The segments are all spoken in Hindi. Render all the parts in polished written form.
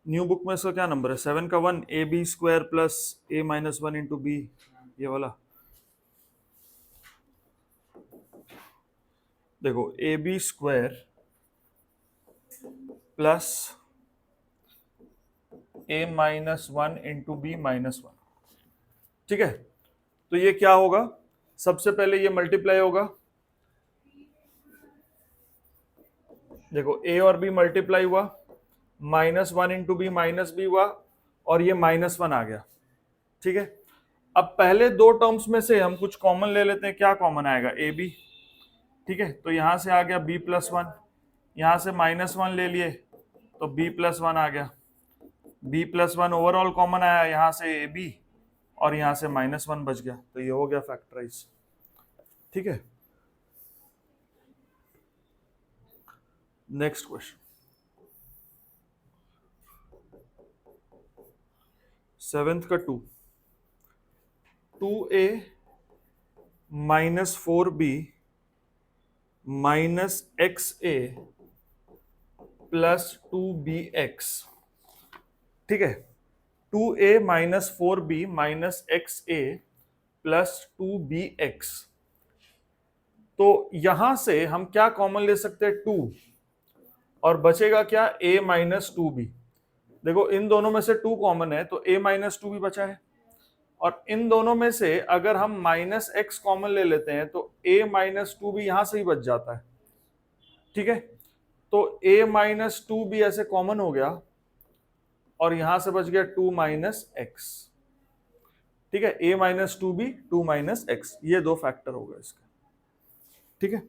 न्यू बुक में इसका क्या नंबर है? 7 का 1, a b square plus a minus 1 into b, ये वाला। देखो a b square plus a minus 1 into b minus 1। ठीक है, तो ये क्या होगा? सबसे पहले ये मल्टीप्लाई होगा। देखो ए और बी मल्टीप्लाई हुआ, minus 1 into b minus b हुआ, और ये माइनस 1 आ गया। ठीक है, अब पहले दो टर्म्स में से हम कुछ कॉमन ले लेते हैं। क्या कॉमन आएगा? A b. ठीक है, तो यहां से आ गया बी प्लस 1, यहां से माइनस 1 ले लिए तो बी प्लस 1 आ गया। बी प्लस 1 ओवरऑल कॉमन आया, यहां से ए बी और यहां से माइनस 1 बच गया, तो ये हो गया फैक्टराइज। ठीक है, नेक्स्ट क्वेश्चन, 7th का 2a minus 4b minus x a plus 2bx। ठीक है, 2a minus 4b minus x a plus 2bx। तो यहां से हम क्या कॉमन ले सकते हैं? 2, और बचेगा क्या? a minus 2b। देखो इन दोनों में से 2 कॉमन है तो a माइनस 2b बचा है, और इन दोनों में से अगर हम माइनस एक्स कॉमन ले लेते हैं तो a माइनस 2b यहां से ही बच जाता है। ठीक है, तो a माइनस 2b ऐसे कॉमन हो गया, और यहां से बच गया 2 माइनस एक्स। ठीक है, a minus 2b 2 minus x, ये दो फैक्टर होगा इसका। ठीक है,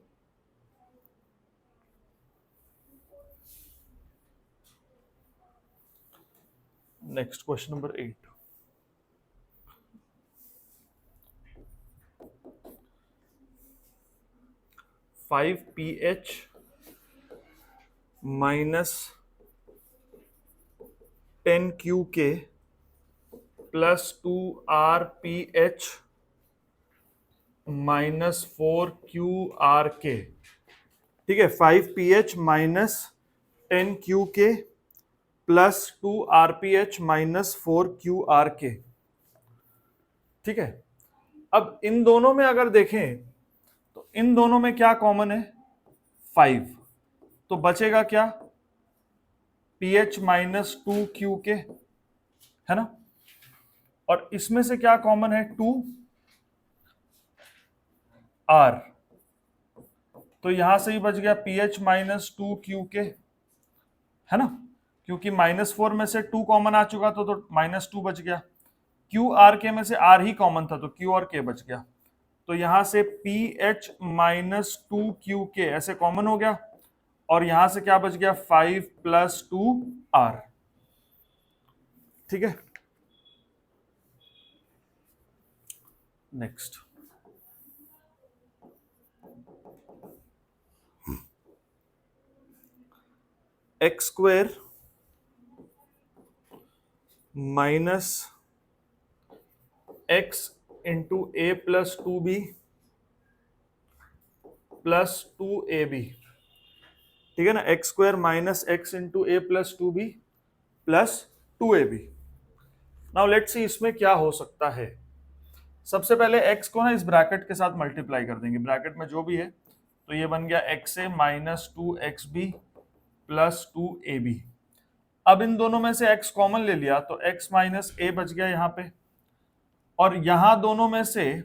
next question number 8, 5pH minus 10qk plus 2rpH minus 4qrk। ठीक है, 5pH minus 10qk plus 2rpH minus 4qrk। ठीक है, अब इन दोनों में अगर देखें तो इन दोनों में क्या कॉमन है? 5। तो बचेगा क्या? pH माइनस 2qk, है ना। और इसमें से क्या कॉमन है? 2r, तो यहां से ही बच गया pH माइनस 2qk, है ना, क्योंकि -4 में से 2 कॉमन आ चुका था तो -2 बच गया। क्यू आर के में से आर ही कॉमन था तो क्यू और के बच गया। तो यहां से pH माइनस 2qk ऐसे कॉमन हो गया, और यहां से क्या बच गया? 5 प्लस 2r। ठीक है, next, x square minus x into a plus 2b plus 2ab। ठीक है ना, x square minus x into a plus 2b plus 2ab। Now let's see इसमें क्या हो सकता है। सबसे पहले x को ना इस ब्रैकेट के साथ मल्टीप्लाई कर देंगे, ब्रैकेट में जो भी है, तो ये बन गया एक्स ए माइनस 2xb प्लस 2ab। अब इन दोनों में से x कॉमन ले लिया तो x माइनस ए बच गया यहाँ पे, और यहां दोनों में से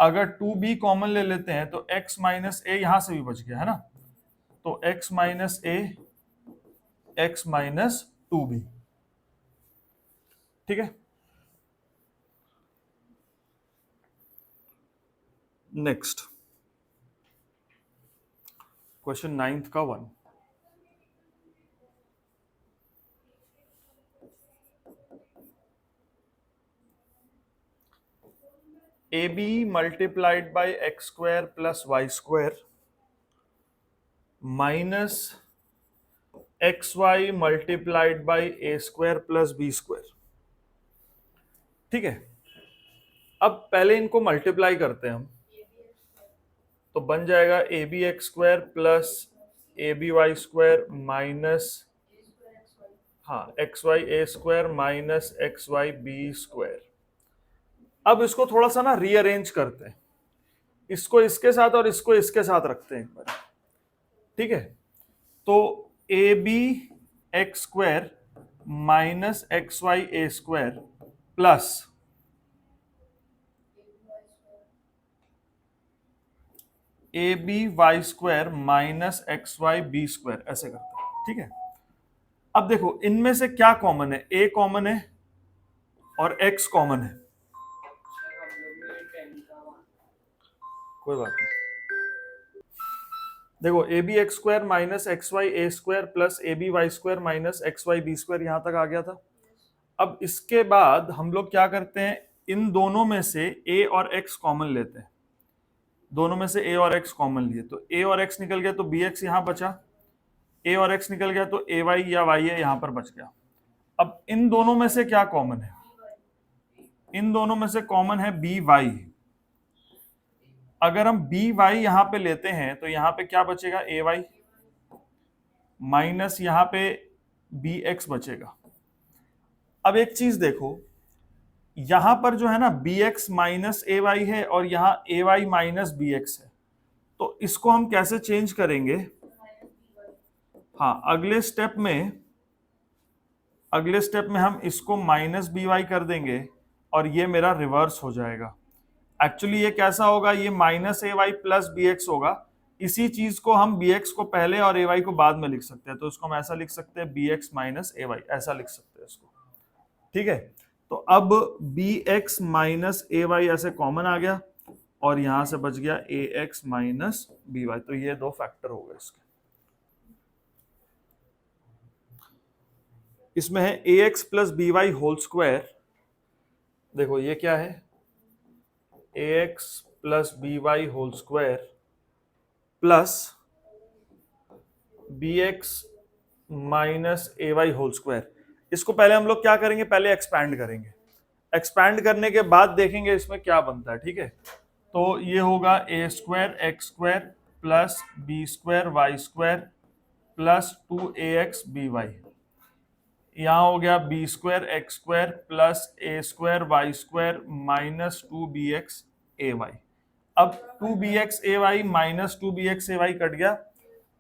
अगर 2b कॉमन ले लेते हैं तो x माइनस ए यहां से भी बच गया, है ना। तो x minus a x minus 2b। ठीक है, नेक्स्ट क्वेश्चन 9th का 1, ab multiplied by x square plus y square minus x y multiplied by a square plus b square. ठीक है, अब पहले इनको मल्टीप्लाई करते हैं हम, तो बन जाएगा a b x square plus a b y square minus हाँ x y a square minus x y b square. अब इसको थोड़ा सा ना रीअरेंज करते हैं, इसको इसके साथ और इसको इसके साथ रखते हैं एक बार, ठीक है। तो a b x square minus x y a square plus a b y square minus x y b square, ऐसे करते हैं, ठीक है। अब देखो इनमें से क्या कॉमन है, ए कॉमन है और एक्स कॉमन है, कोई बात नहीं। देखो a b x square minus x y a square plus a b y square minus x y b square, यहां तक आ गया था। अब इसके बाद हम लोग क्या करते हैं, इन दोनों में से ए और एक्स कॉमन लेते हैं, दोनों में से ए और एक्स कॉमन लिए तो ए और एक्स निकल गया तो बी एक्स यहां बचा, ए और एक्स निकल गया तो ए वाई या वाई ए यहां पर बच गया। अब इन दोनों में से क्या कॉमन है, इन दोनों में से कॉमन है बी वाई। अगर हम बी वाई यहां पे लेते हैं तो यहां पे क्या बचेगा, ए वाई माइनस यहां पे बी एक्स बचेगा। अब एक चीज देखो, यहां पर जो है ना B x minus a Y है और यहां ए वाई माइनस बी एक्स है, तो इसको हम कैसे चेंज करेंगे। हाँ अगले स्टेप में हम इसको माइनस बी वाई कर देंगे और ये मेरा रिवर्स हो जाएगा। एक्चुअली ये कैसा होगा, ये minus a Y plus b x होगा। इसी चीज को हम बी एक्स को पहले और ए वाई को बाद में लिख सकते हैं, तो इसको हम ऐसा लिख सकते हैं b x minus a y, ऐसा लिख सकते हैं इसको, ठीक है। तो अब b x minus a y ऐसे कॉमन आ गया और यहां से बच गया a x minus b y, तो ये दो फैक्टर हो गए इसके। इसमें है a x plus b y whole square, देखो ये क्या है, a x plus b y whole square plus b x minus a Y whole square. इसको पहले हम लोग क्या करेंगे, पहले एक्सपैंड करेंगे, एक्सपैंड करने के बाद देखेंगे इसमें क्या बनता है, ठीक है। तो ये होगा a square x square plus b square y square plus 2ax b y, यहां हो गया b square x square plus a square y square minus 2bx a y. अब 2bx a y minus 2bx a y cut गया।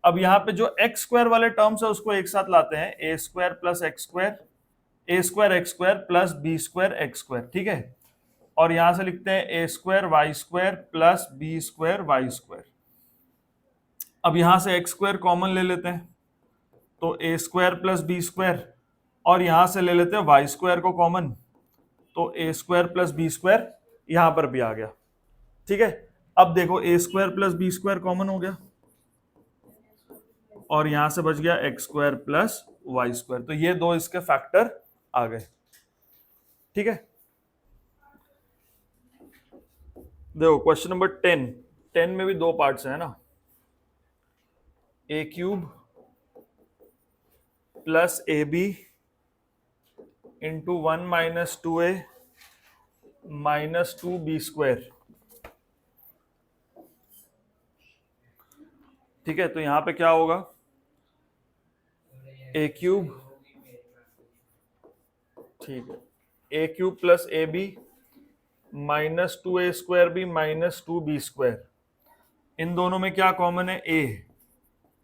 अब यहाँ पे जो एक्स स्क्वायर वाले टर्म्स है उसको एक साथ लाते हैं, a square plus x square, a square x square plus b square x square, ठीक है। और यहां से लिखते हैं a square y square plus b square y square. अब यहां से एक्स स्क्वायर कॉमन ले लेते हैं, तो a square plus b square, और यहां से ले लेते हैं वाई स्क्वायर को कॉमन, तो a square plus b square यहां पर भी आ गया, ठीक है। अब देखो a square plus b square common हो गया और यहां से बच गया x square plus y square, तो ये दो इसके फैक्टर आ गए, ठीक है। देखो क्वेश्चन नंबर 10 में भी दो पार्ट्स है ना, a cube plus a b into 1 minus 2a minus 2b square, ठीक है। तो यहां पे क्या होगा, ए क्यूब, ठीक है, a cube plus a b minus 2a square b minus 2b square, इन दोनों में क्या कॉमन है, ए,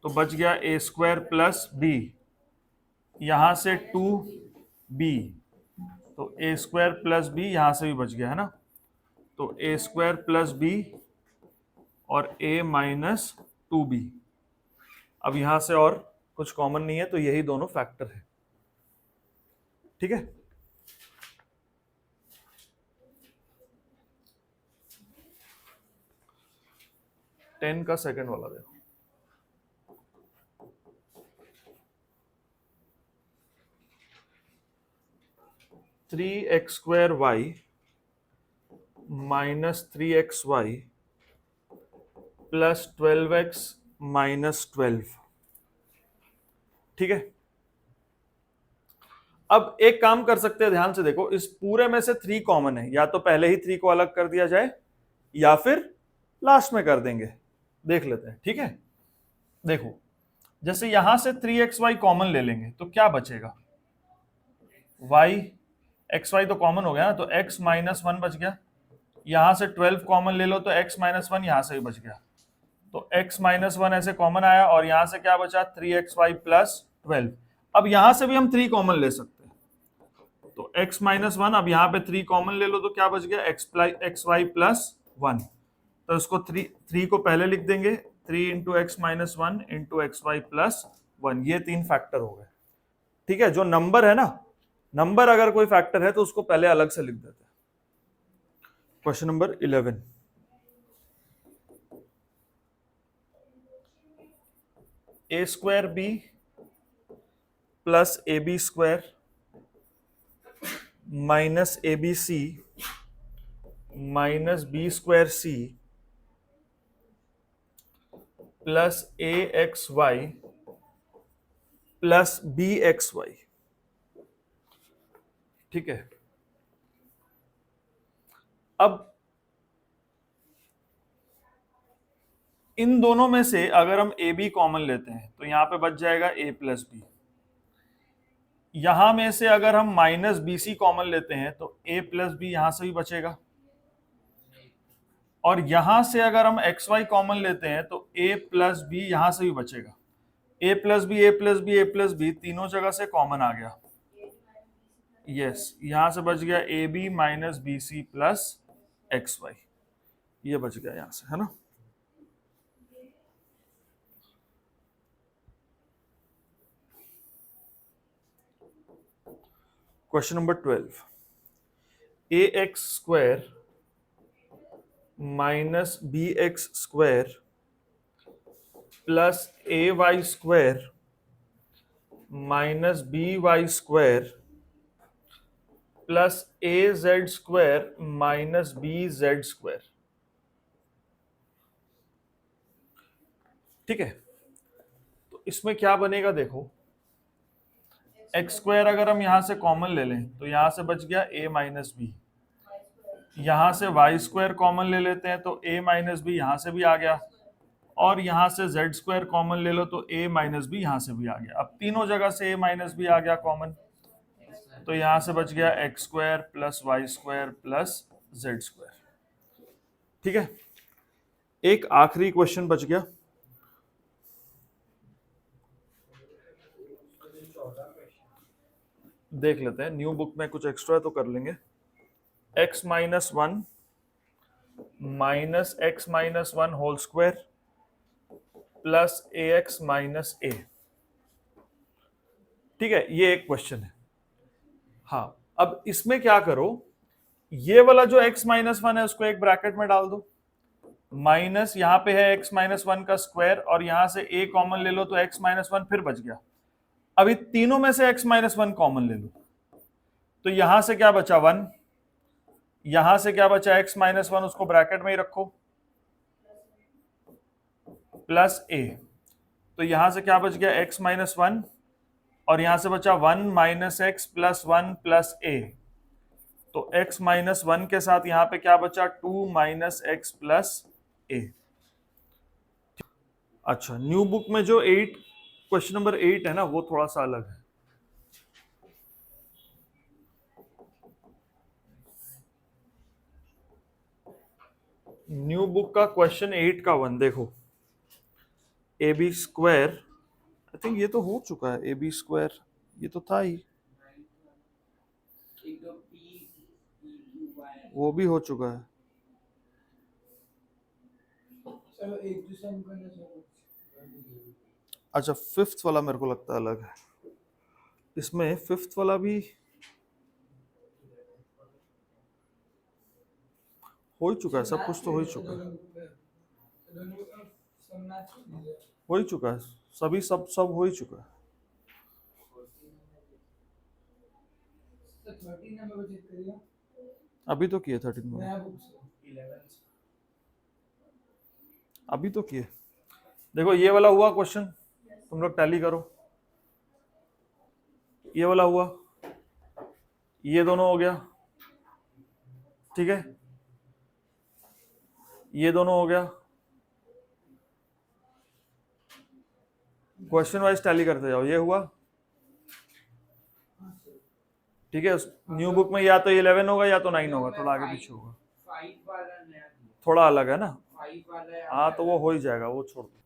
तो बच गया ए स्क्वायर प्लस बी, यहां से 2b, तो ए स्क्वायर प्लस बी यहां से भी बच गया है ना, तो ए स्क्वायर प्लस बी और ए माइनस 2b। अब यहां से और कुछ कॉमन नहीं है, तो यही दोनों फैक्टर है, ठीक है। टेन का सेकंड वाला देखो, three x square y minus 3xy plus 12x minus 12, ठीक है। अब एक काम कर सकते हैं, ध्यान से देखो, इस पूरे में से 3 कॉमन है, या तो पहले ही 3 को अलग कर दिया जाए या फिर लास्ट में कर देंगे, देख लेते हैं, ठीक है। देखो जैसे यहां से 3xy कॉमन ले लेंगे तो क्या बचेगा, वाई, एक्स वाई तो कॉमन हो गया ना, तो x माइनस वन बच गया। यहां से 12 कॉमन ले लो तो x माइनस वन यहां से भी बच गया, तो x माइनस वन ऐसे कॉमन आया, और यहां से क्या बचा 3xy प्लस 12। अब यहां से भी हम 3 कॉमन ले सकते हैं, तो x माइनस वन, अब यहाँ पे 3 कॉमन ले लो तो क्या बच गया एक्स वाई प्लस वन। तो इसको 3 को पहले लिख देंगे, 3 into x minus one into x y plus one, ये 3 फैक्टर हो गए। ठीक है, जो नंबर है ना, नंबर अगर कोई फैक्टर है तो उसको पहले अलग से लिख देते हैं। Question number 11, a square b plus a b square minus a b c minus b square c plus a x y plus b x y. ठीक है, अब इन दोनों में से अगर हम ए बी कॉमन लेते हैं तो यहां पे बच जाएगा ए प्लस बी। यहां में से अगर हम माइनस बी सी कॉमन लेते हैं तो ए प्लस बी यहां से भी बचेगा, और यहां से अगर हम एक्स वाई कॉमन लेते हैं तो ए प्लस बी यहां से भी बचेगा। ए प्लस बी ए प्लस बी ए प्लस बी तीनों जगह से कॉमन आ गया। यस, यहां से बच गया a b minus b c plus x y, ये बच गया यहां से, है ना। Question number 12, a x square minus b x square plus a y square minus b y square plus a z square minus b z square. ठीक है, तो इसमें क्या बनेगा देखो, एक्स स्क्वायर अगर हम यहां से कॉमन ले लें तो यहां से बच गया ए माइनस बी, यहां से वाई स्क्वायर कॉमन ले लेते हैं तो ए माइनस बी यहां से भी आ गया, और यहां से जेड स्क्वायर कॉमन ले लो तो ए माइनस बी यहां से भी आ गया। अब तीनों जगह से ए माइनस बी आ गया कॉमन, तो यहां से बच गया x square plus y square plus z square. ठीक है, एक आखिरी क्वेश्चन बच गया, देख लेते हैं। न्यू बुक में कुछ एक्स्ट्रा है तो कर लेंगे। X minus one minus x minus one whole square plus a x minus a. ठीक है, ये एक क्वेश्चन है। हाँ, अब इसमें क्या करो, ये वाला जो x माइनस वन है उसको एक ब्रैकेट में डाल दो, माइनस यहां पे है x माइनस वन का स्क्वायर, और यहां से a कॉमन ले लो तो x माइनस वन फिर बच गया। अभी तीनों में से x माइनस वन कॉमन ले लो, तो यहां से क्या बचा 1, यहां से क्या बचा x माइनस वन, उसको ब्रैकेट में ही रखो, प्लस a, तो यहां से क्या बच गया x माइनस वन, और यहां से बचा 1 minus x plus one plus a, तो x माइनस वन के साथ यहां पे क्या बचा 2 माइनस एक्स प्लस ए। अच्छा, न्यू बुक में जो 8 क्वेश्चन नंबर 8 है ना वो थोड़ा सा अलग है। न्यू बुक का क्वेश्चन 8 का 1 देखो, a b square, I think ये तो हो चुका है, ए बी स्क्वायर ये तो था ही, वो भी हो चुका है। अच्छा, फिफ्थ वाला मेरे को लगता है अलग है, इसमें फिफ्थ वाला भी हो ही चुका है, सब कुछ तो हो ही चुका है, हो ही चुका है, सभी सब सब हो ही चुका है। अभी तो किए 13 में, अभी तो किए। देखो ये वाला हुआ क्वेश्चन, तुम लोग टैली करो, ये वाला हुआ, ये दोनों हो गया, ठीक है, ये दोनों हो गया, क्वेश्चन वाइज टैली करते जाओ, ये हुआ, ठीक है, न्यू बुक में या तो 11 होगा या तो 9 होगा, थोड़ा आगे पीछे होगा, थोड़ा अलग है ना। हाँ तो वो हो ही जाएगा, वो छोड़ दो।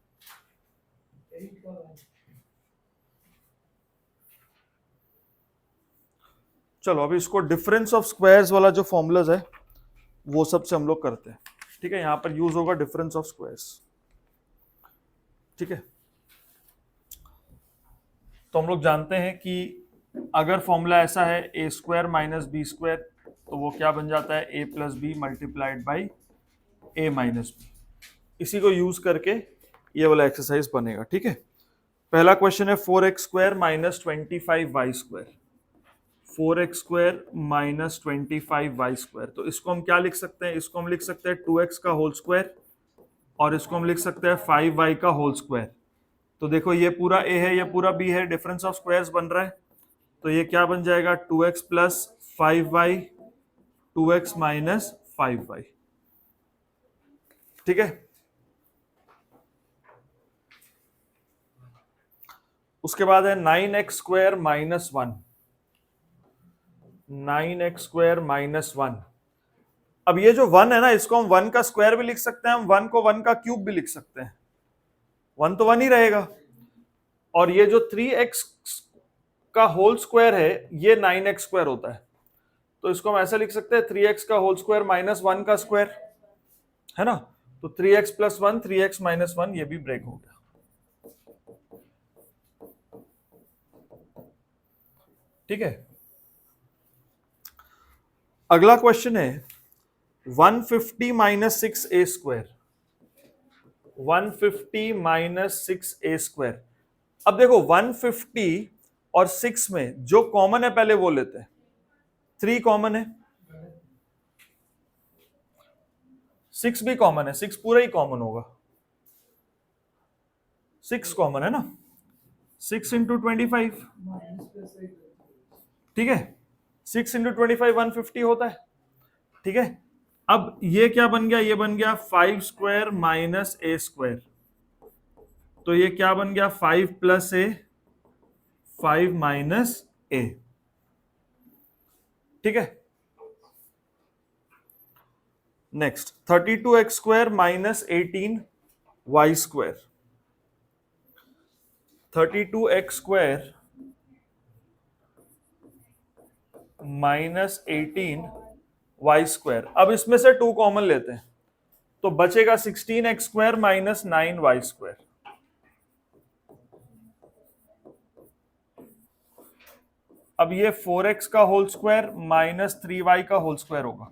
चलो अभी इसको डिफरेंस ऑफ स्क्वायर्स वाला जो फॉर्मूलाज है वो सब से हम लोग करते हैं। ठीक है, यहां पर यूज होगा डिफरेंस ऑफ स्क्वायर्स। ठीक है, तो हम लोग जानते हैं कि अगर फॉर्मूला ऐसा है a square minus b square, तो वो क्या बन जाता है a plus b multiplied by a minus b. इसी को यूज करके ये वाला एक्सरसाइज बनेगा। ठीक है, पहला क्वेश्चन है 4x square minus 25y square, 4x square minus 25y square. तो इसको हम क्या लिख सकते हैं, इसको हम लिख सकते हैं 2x का होल स्क्वायर और इसको हम लिख सकते हैं 5y का होल स्क्वायर। तो देखो ये पूरा a है, ये पूरा b है, डिफरेंस ऑफ स्क्वायर्स बन रहा है, तो ये क्या बन जाएगा 2x plus 5y, 2x minus 5y। ठीक है, उसके बाद है 9x square minus 1, 9x square minus 1। अब ये जो 1 है ना, इसको हम 1 का स्क्वायर भी लिख सकते हैं, हम 1 को 1 का क्यूब भी लिख सकते हैं, 1 तो 1 ही रहेगा। और ये जो 3x का होल स्क्वायर है ये 9x स्क्वायर होता है, तो इसको हम ऐसा लिख सकते हैं 3x का होल स्क्वायर माइनस 1 का स्क्वायर, है ना। तो 3x प्लस 1, 3x माइनस 1, ये भी ब्रेक हो गया। ठीक है, अगला क्वेश्चन है 150 minus 6a square, 150 minus 6a square. अब देखो 150 और 6 में जो कॉमन है पहले वो लेते हैं, 3 कॉमन है, 6 भी कॉमन है, 6 पूरा ही कॉमन होगा, 6 कॉमन है ना, 6 इंटू 25। ठीक है, 6 इंटू 25 150 होता है। ठीक है, अब ये क्या बन गया, ये बन गया 5 स्क्वायर माइनस ए स्क्वायर, तो ये क्या बन गया 5 प्लस ए, 5 माइनस ए। ठीक है, next 32x square minus 18y square, 32x square minus 18y square. अब इसमें से 2 कॉमन लेते हैं, तो बचेगा 16x square minus 9y square. अब ये 4x का होल स्क्वायर माइनस 3y का होल स्क्वायर होगा।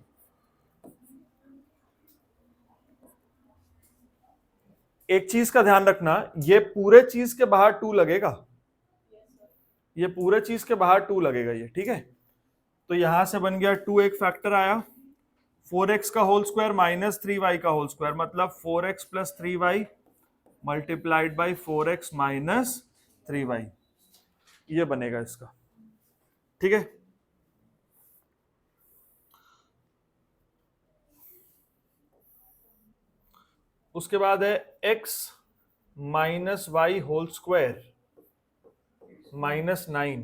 एक चीज का ध्यान रखना, ये पूरे चीज के बाहर 2 लगेगा, ये पूरे चीज के बाहर 2 लगेगा ये। ठीक है, तो यहां से बन गया 2, एक फैक्टर आया, 4x का होल स्क्वायर माइनस 3y का होल स्क्वायर, मतलब 4x plus 3y multiplied by 4x minus 3y, ये बनेगा इसका। ठीक है, उसके बाद है x minus y whole square minus 9,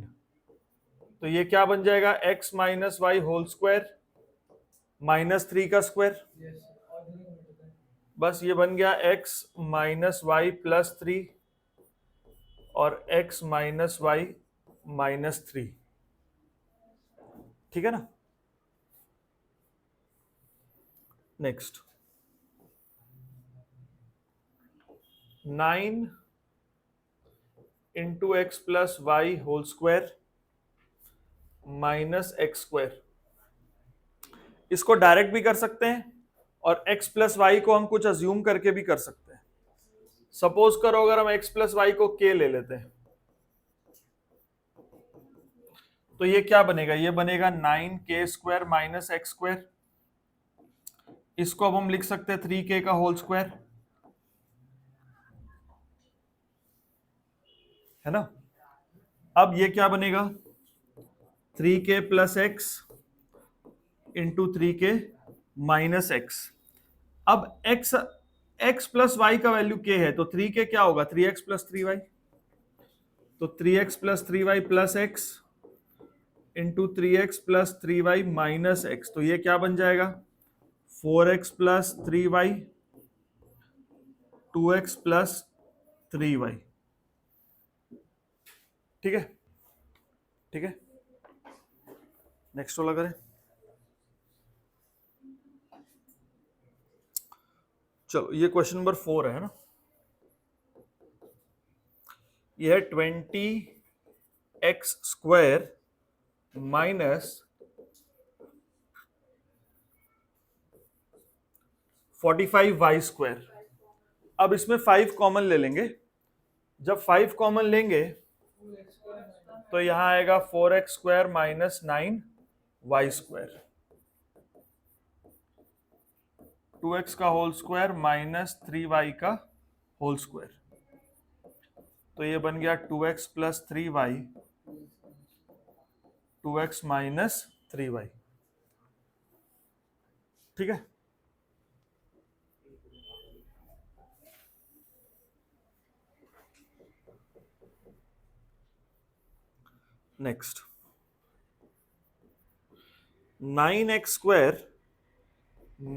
तो ये क्या बन जाएगा x minus y whole square minus 3 का स्क्वायर, बस ये बन गया x माइनस वाई प्लस 3 और x माइनस वाई माइनस 3। ठीक है ना, next 9 into x plus y whole square minus x square, इसको डायरेक्ट भी कर सकते हैं और x प्लस वाई को हम कुछ अज्यूम करके भी कर सकते हैं। सपोज करो अगर हम x प्लस वाई को k ले लेते हैं, तो ये क्या बनेगा, ये बनेगा 9k square minus x square, इसको अब हम लिख सकते हैं 3k का होल स्क्वायर, है ना। अब ये क्या बनेगा 3k plus x into 3k minus x. अब x प्लस वाई का वैल्यू k है, तो 3k क्या होगा 3x प्लस 3y, तो 3x plus 3y plus x into 3x plus 3y minus x, तो ये क्या बन जाएगा 4x plus 3y 2x plus 3y। ठीक है, ठीक है, नेक्स्ट वाला करें। चलो ये क्वेश्चन नंबर 4 है ना, ये है 20x square minus 45y square. अब इसमें 5 कॉमन ले लेंगे, जब 5 कॉमन लेंगे तो यहां आएगा 4x square minus 9y square, 2x का होल स्क्वायर माइनस 3y का होल स्क्वायर, तो ये बन गया 2x plus 3y 2x minus 3y। ठीक है, next 9x square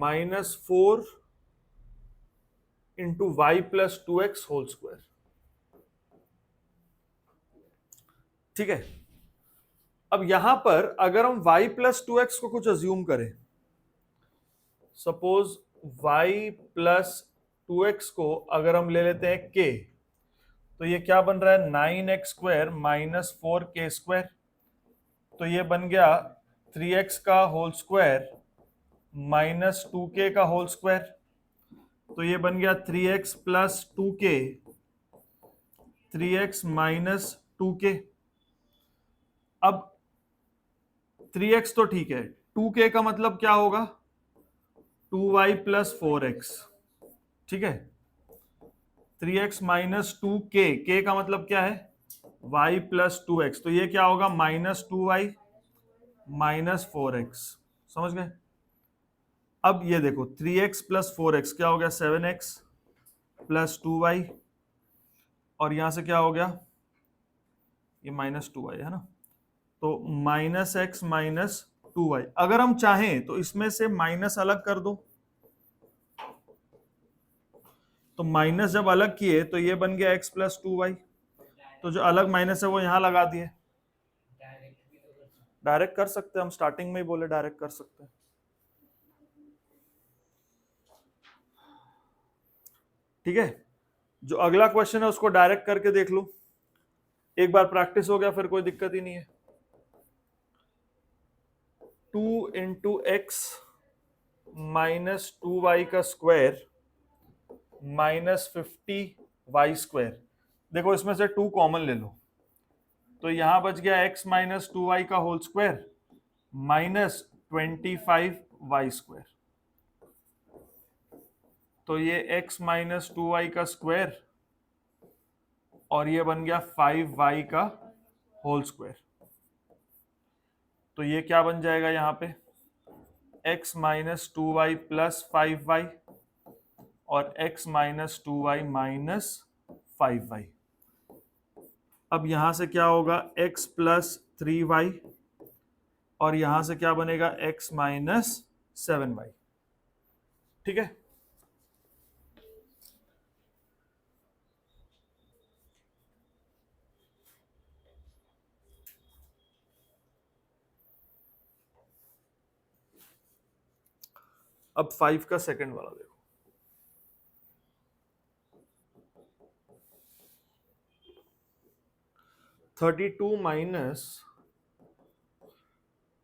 minus 4 into y plus 2x whole square. ठीक है, अब यहां पर अगर हम y प्लस 2x को कुछ अज्यूम करें, सपोज y प्लस 2x को अगर हम ले लेते हैं k, तो ये क्या बन रहा है 9x square minus 4k square, तो ये बन गया 3x का होल स्क्वायर माइनस 2k का होल स्क्वायर, तो ये बन गया 3x plus 2k 3x minus 2k। अब 3x तो ठीक है, 2k का मतलब क्या होगा 2y प्लस 4x। ठीक है, 3x माइनस 2k, k का मतलब क्या है y प्लस 2x, तो ये क्या होगा माइनस 2y माइनस 4x। समझ गए? अब ये देखो 3x प्लस 4x क्या हो गया 7x प्लस 2y, और यहां से क्या हो गया ये माइनस 2y है ना, तो माइनस एक्स माइनस 2y। अगर हम चाहें तो इसमें से माइनस अलग कर दो, तो माइनस जब अलग किए तो ये बन गया x प्लस 2y, तो जो अलग माइनस है वो यहां लगा दिए। डायरेक्ट कर सकते हैं, हम स्टार्टिंग में ही बोले डायरेक्ट कर सकते हैं। ठीक है, जो अगला क्वेश्चन है उसको डायरेक्ट करके देख लो, एक बार प्रैक्टिस हो गया फिर कोई दिक्कत ही नहीं है। 2 इंटू एक्स माइनस 2y का स्क्वायर माइनस 50y स्क्वायर। देखो इसमें से 2 कॉमन ले लो, तो यहां बच गया x माइनस 2y का whole square minus 25y square, तो ये x माइनस 2y का स्क्वायर और ये बन गया 5y का होल स्क्वायर, तो ये क्या बन जाएगा यहाँ पे x minus 2y plus 5y और x minus 2y minus 5y। अब यहां से क्या होगा x प्लस 3y और यहां से क्या बनेगा x माइनस 7y। ठीक है, अब 5 का सेकंड वाला देखो, thirty two minus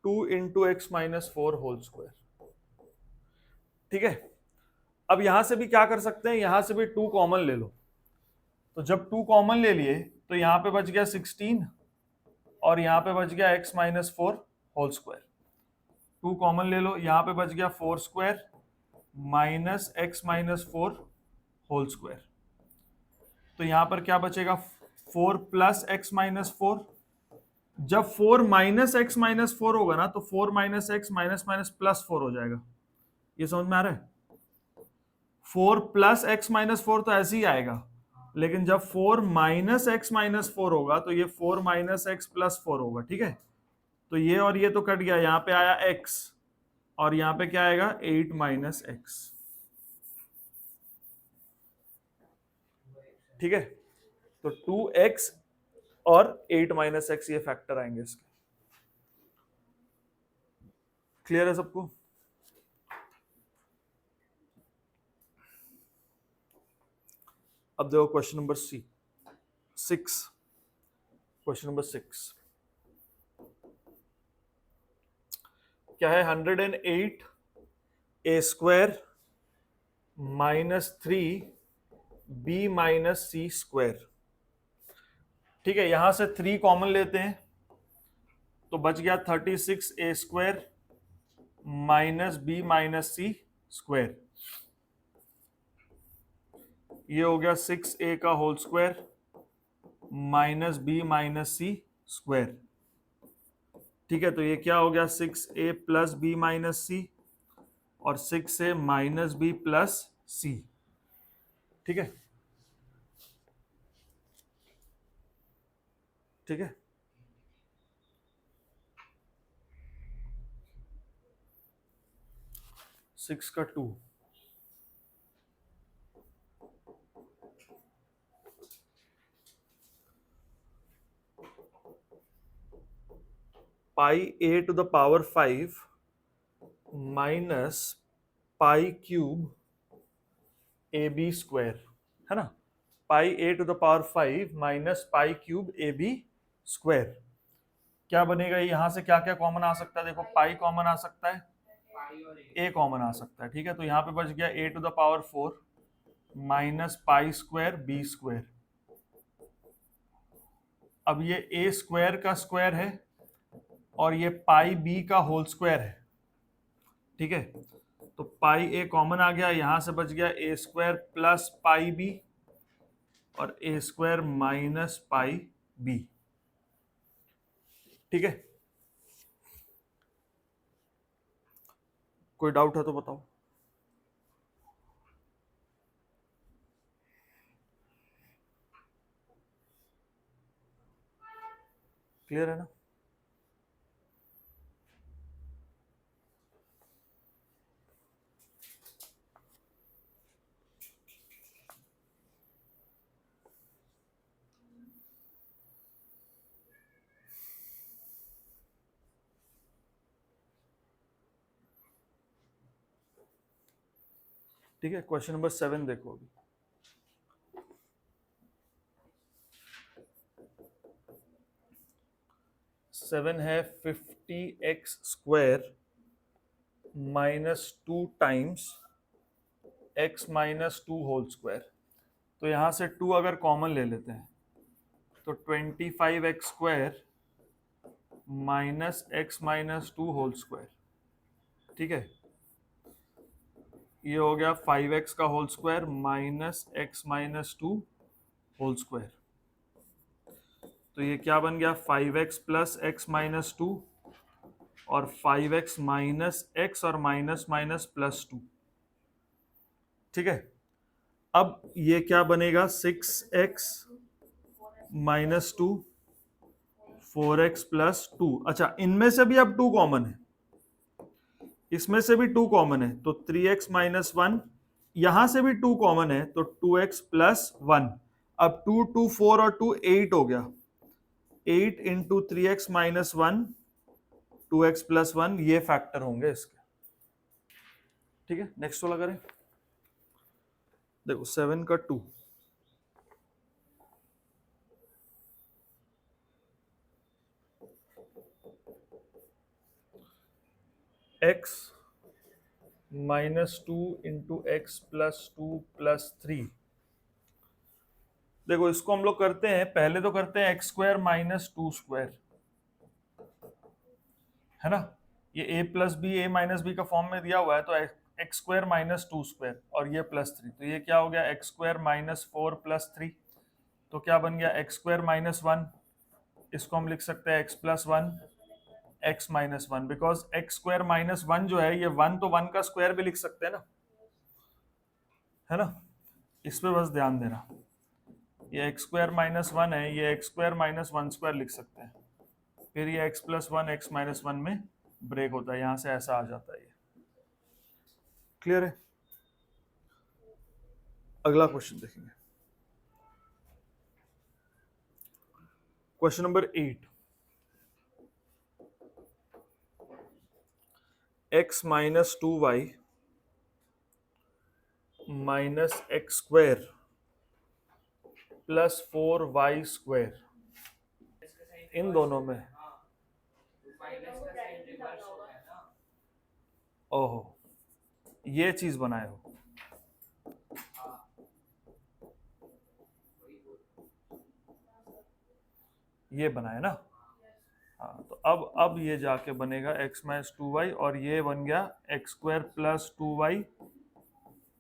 2 into x minus 4 whole square. ठीक है, अब यहां से भी क्या कर सकते हैं, यहां से भी 2 कॉमन ले लो, तो जब 2 कॉमन ले लिए तो यहां पे बच गया 16 और यहां पे बच गया x minus 4 whole square. 2 common ले लो, यहां पे बच गया 4 square minus x minus 4 whole square, तो यहां पर क्या बचेगा 4 प्लस एक्स माइनस 4। जब 4 माइनस एक्स माइनस 4 होगा ना तो 4 minus x minus minus plus 4 हो जाएगा। ये समझ में आ रहा है? 4 प्लस एक्स माइनस 4 तो ऐसे ही आएगा, लेकिन जब 4 माइनस एक्स माइनस 4 होगा तो ये 4 माइनस एक्स प्लस 4 होगा। ठीक है, तो ये और ये तो कट गया, यहां पे आया x और यहां पे क्या आएगा 8 माइनस एक्स। ठीक है, तो 2x और 8 माइनस एक्स ये फैक्टर आएंगे इसके। क्लियर है सबको? अब देखो क्वेश्चन नंबर 6। क्वेश्चन नंबर 6 क्या है? 108 ए स्क्वायर -3 बी माइनस सी स्क्वायर। ठीक है, यहां से 3 कॉमन लेते हैं तो बच गया 36 ए स्क्वायर -b माइनस सी स्क्वायर। ये हो गया 6a का होल स्क्वायर -b माइनस सी स्क्वायर। ठीक है, तो ये क्या हो गया 6a प्लस बी माइनस सी और 6a माइनस बी प्लस सी। ठीक है, ठीक है। सिक्स का 2 pi a to the power 5 minus pi cube a b square, है ना। Pi a to the power 5 minus pi cube a b square. क्या बनेगा? यहां से क्या क्या कॉमन आ सकता है? देखो, पाई कॉमन आ सकता है, a कॉमन आ सकता है। ठीक है, तो यहां पे बच गया a to the power 4 minus pi square b square. अब ये a स्क्वायर का स्क्वायर है और ये पाई b का होल स्क्वायर है। ठीक है, तो पाई a कॉमन आ गया, यहां से बच गया a square plus pi b और a square minus pi b। ठीक है, कोई डाउट है तो बताओ। क्लियर है ना? ठीक है, क्वेश्चन नंबर 7 देखो अभी। सेवन है 50x square -2 times x -2 whole square. तो यहां से 2 अगर कॉमन ले लेते हैं तो 25x square -x -2 whole square. ठीक है, ये हो गया 5x का whole square -x -2 whole square. तो ये क्या बन गया 5x प्लस x -2 और 5x माइनस एक्स और माइनस माइनस प्लस 2। ठीक है, अब ये क्या बनेगा 6x -2 4x प्लस 2। अच्छा, इनमें से भी अब 2 कॉमन है, इसमें से भी 2 कॉमन है तो 3x -1। यहां से भी 2 कॉमन है तो 2x प्लस 1। अब 2 2 4 और 2 8 हो गया। 8 इंटू 3x -1 2x प्लस 1 ये फैक्टर होंगे इसके। ठीक है, नेक्स्ट वाला करें। देखो 7 का 2 x -2 into x plus 2 plus 3। देखो इसको हम लोग करते हैं, पहले तो करते हैं एक्स स्क्वायर -2 स्क्वायर, है ना। ये a plus b a minus b का फॉर्म में दिया हुआ है तो एक्स स्क्वायर -2 स्क्वायर और ये +3, तो ये क्या हो गया एक्स स्क्वायर -4 प्लस 3। तो क्या बन गया एक्स स्क्वायर -1। इसको हम लिख सकते हैं x plus 1 x -1, because x square -1 जो है ये 1 तो 1 का स्क्वायर भी लिख सकते हैं ना, है ना। इस पे बस ध्यान देना, ये एक्स स्क्वायर -1 है, ये एक्स स्क्वायर -1 स्क्वायर लिख सकते हैं। फिर ये x+1 x-1 में ब्रेक होता है, यहां से ऐसा आ जाता है ये। क्लियर है? अगला क्वेश्चन देखेंगे, question number 8। x minus 2y minus x square plus 4y², इन दोनों में, ओहो ये चीज बनाए हो, ये बनाए ना। हाँ तो अब ये जाके बनेगा x माइनस 2y और ये बन गया x² plus 2y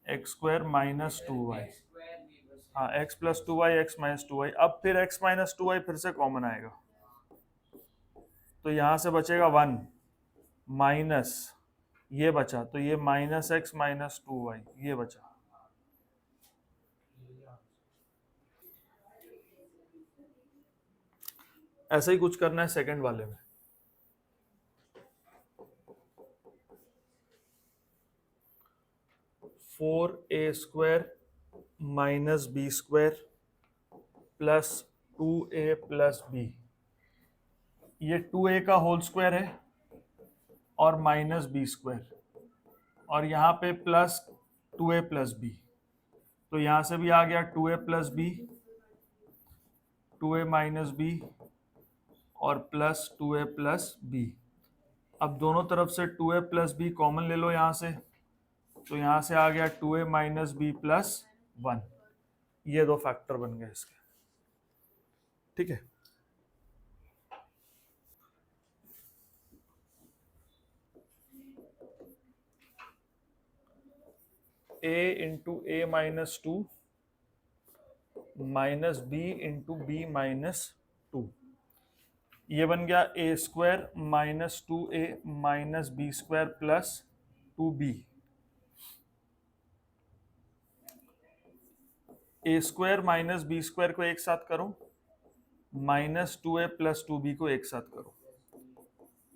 x² minus 2y। हाँ x plus 2y x minus 2y। अब फिर x माइनस 2y फिर से कॉमन आएगा, तो यहां से बचेगा 1 माइनस ये बचा, तो ये माइनस x माइनस 2y ये बचा। ऐसा ही कुछ करना है सेकंड वाले में। Four a square minus b square plus 2a plus b, ये 2a का होल स्क्वायर है और माइनस बी स्क्वायर, और यहाँ पे प्लस 2a प्लस बी, तो यहाँ से भी आ गया 2a plus b, 2a minus b और प्लस 2a प्लस बी। अब दोनों तरफ से 2a प्लस बी कॉमन ले लो यहाँ से, तो यहाँ से आ गया 2a माइनस बी प्लस 1। ये दो फैक्टर बन गए इसके। ठीक है, a into a minus 2 minus b into b minus 2, ये बन गया a square minus 2a minus b square plus 2b। A square minus b square को एक साथ करो, माइनस 2a प्लस 2b को एक साथ करो,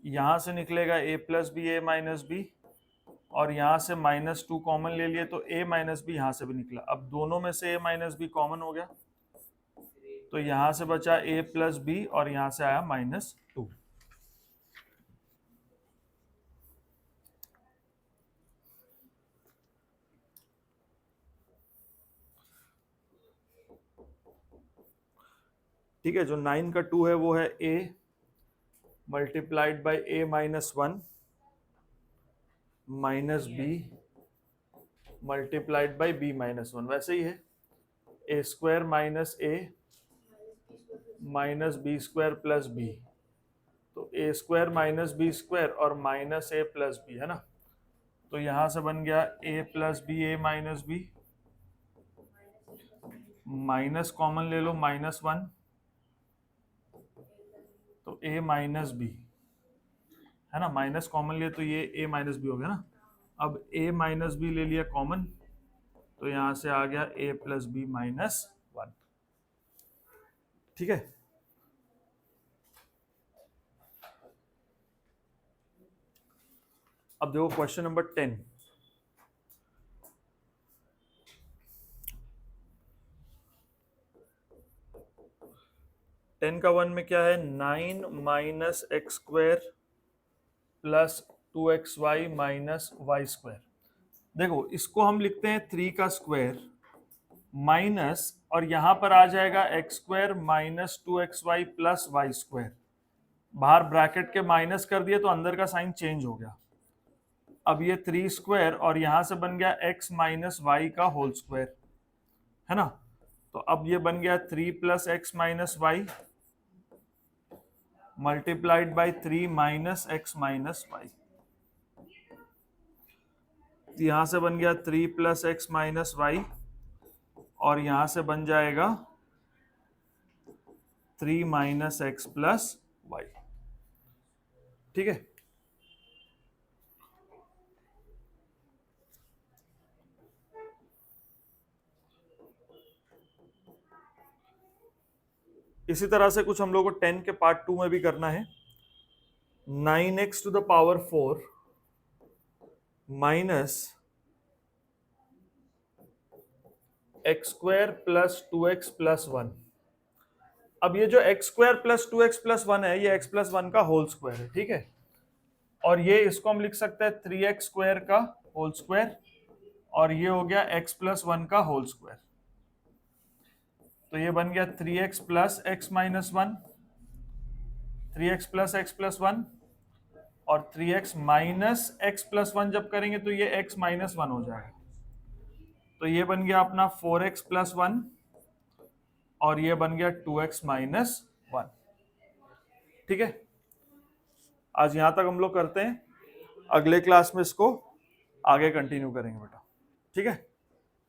यहां से निकलेगा a plus b a minus b, और यहां से माइनस 2 कॉमन ले लिए तो a माइनस बी यहां से भी निकला। अब दोनों में से a माइनस बी कॉमन हो गया, तो यहां से बचा a प्लस बी और यहां से आया माइनस 2। ठीक है, जो 9 का 2 है वो है a multiplied by a minus 1 minus b multiplied by b minus 1, वैसे ही है a square minus a minus b square plus b, तो a square minus b square और माइनस a प्लस बी है ना, तो यहां से बन गया a plus b a minus b, minus common ले लो माइनस 1, तो a माइनस बी है ना, माइनस कॉमन लिए तो ये a माइनस बी हो गया ना। अब a माइनस बी ले लिया कॉमन, तो यहां से आ गया a प्लस बी माइनस 1। ठीक है, अब देखो क्वेश्चन नंबर 10। टेन का 1 में क्या है, 9 minus x square plus 2xy minus y square. देखो इसको हम लिखते हैं 3 का स्क्वायर माइनस, और यहां पर आ जाएगा x square minus 2xy plus y square. बाहर ब्रैकेट के माइनस कर दिए तो अंदर का साइन चेंज हो गया। अब ये 3 स्क्वायर और यहां से बन गया x माइनस वाई का होल स्क्वायर है ना, तो अब ये बन गया 3 plus x minus y multiplied by 3 minus x minus y. यहां से बन गया 3 प्लस एक्स माइनस वाई और यहां से बन जाएगा 3 माइनस एक्स प्लस वाई। ठीक है, इसी तरह से कुछ हम लोग को 10 के पार्ट 2 में भी करना है। 9x to the power 4 minus x square plus 2x plus 1। अब ये जो x square plus 2x plus 1 है, ये x प्लस 1 का होल स्क्वायर है, ठीक है। और ये इसको हम लिख सकते हैं 3x स्क्वायर का होल स्क्वायर, और ये हो गया x प्लस 1 का होल स्क्वायर। तो ये बन गया 3x plus x minus 1, 3x plus x plus 1, और 3x माइनस एक्स प्लस 1 जब करेंगे तो ये x माइनस 1 हो जाएगा। तो ये बन गया अपना 4x प्लस 1, और ये बन गया 2x माइनस 1। ठीक है, आज यहां तक हम लोग करते हैं, अगले क्लास में इसको आगे कंटिन्यू करेंगे बेटा। ठीक है।